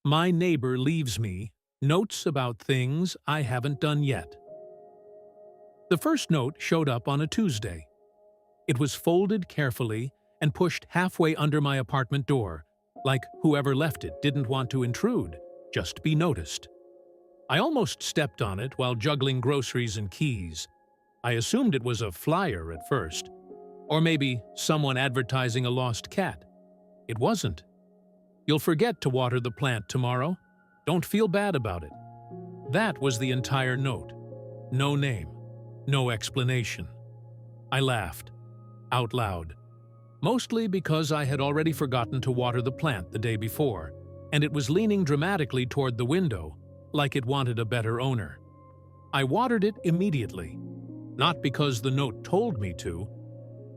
My neighbor leaves me notes about things I haven't done yet. The first note showed up on a Tuesday. It was folded carefully and pushed halfway under my apartment door, like whoever left it didn't want to intrude, just be noticed. I almost stepped on it while juggling groceries and keys. I assumed it was a flyer at first, or maybe someone advertising a lost cat. It wasn't. You'll forget to water the plant tomorrow. Don't feel bad about it. That was the entire note. No name. No explanation. I laughed. Out loud. Mostly because I had already forgotten to water the plant the day before, and it was leaning dramatically toward the window, like it wanted a better owner. I watered it immediately. Not because the note told me to,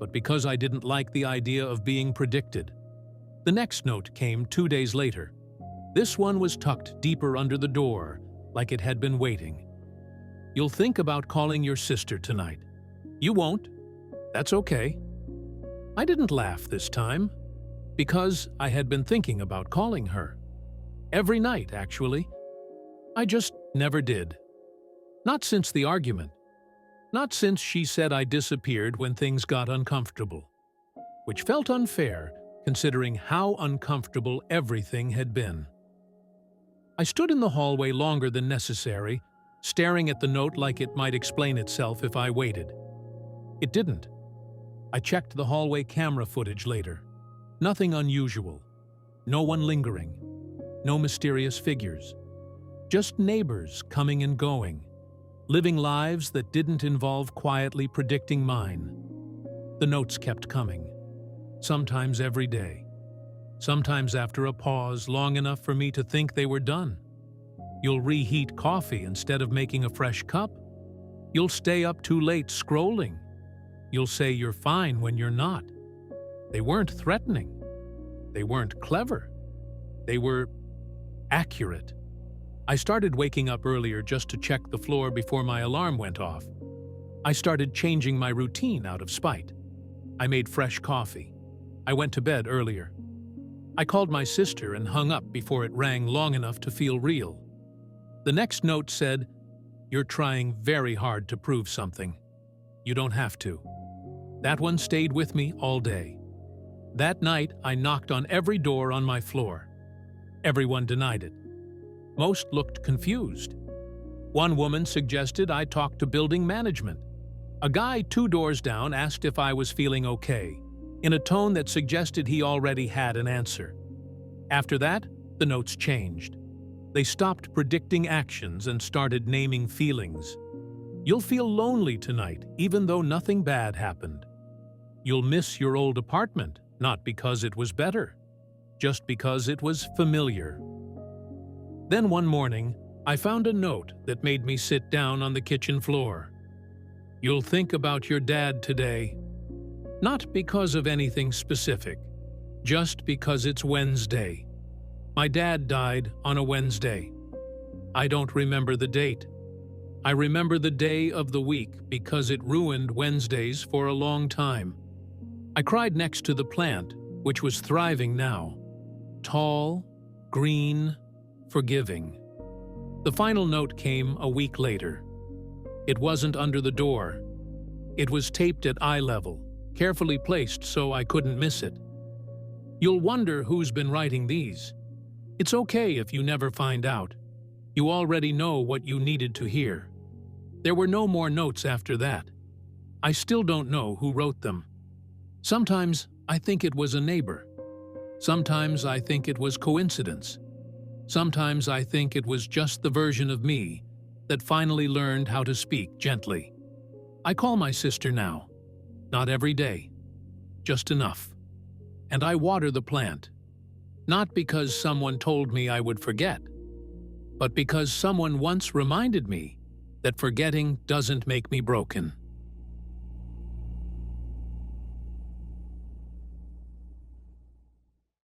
but because I didn't like the idea of being predicted. The next note came 2 days later. This one was tucked deeper under the door, like it had been waiting. You'll think about calling your sister tonight. You won't. That's okay. I didn't laugh this time, because I had been thinking about calling her. Every night, actually. I just never did. Not since the argument. Not since she said I disappeared when things got uncomfortable. Which felt unfair, considering how uncomfortable everything had been. I stood in the hallway longer than necessary, staring at the note like it might explain itself if I waited. It didn't. I checked the hallway camera footage later. Nothing unusual. No one lingering. No mysterious figures. Just neighbors coming and going, living lives that didn't involve quietly predicting mine. The notes kept coming. Sometimes every day. Sometimes after a pause long enough for me to think they were done. You'll reheat coffee instead of making a fresh cup. You'll stay up too late scrolling. You'll say you're fine when you're not. They weren't threatening. They weren't clever. They were accurate. I started waking up earlier just to check the floor before my alarm went off. I started changing my routine out of spite. I made fresh coffee. I went to bed earlier. I called my sister and hung up before it rang long enough to feel real. The next note said, "You're trying very hard to prove something. You don't have to." That one stayed with me all day. That night, I knocked on every door on my floor. Everyone denied it. Most looked confused. One woman suggested I talk to building management. A guy 2 doors down asked if I was feeling okay, in a tone that suggested he already had an answer. After that, the notes changed. They stopped predicting actions and started naming feelings. You'll feel lonely tonight, even though nothing bad happened. You'll miss your old apartment, not because it was better, just because it was familiar. Then one morning, I found a note that made me sit down on the kitchen floor. You'll think about your dad today. Not because of anything specific, just because it's Wednesday. My dad died on a Wednesday. I don't remember the date. I remember the day of the week because it ruined Wednesdays for a long time. I cried next to the plant, which was thriving now. Tall, green, forgiving. The final note came a week later. It wasn't under the door. It was taped at eye level, carefully placed so I couldn't miss it. You'll wonder who's been writing these. It's okay if you never find out. You already know what you needed to hear. There were no more notes after that. I still don't know who wrote them. Sometimes I think it was a neighbor. Sometimes I think it was coincidence. Sometimes I think it was just the version of me that finally learned how to speak gently. I call my sister now. Not every day. Just enough. And I water the plant. Not because someone told me I would forget, but because someone once reminded me that forgetting doesn't make me broken.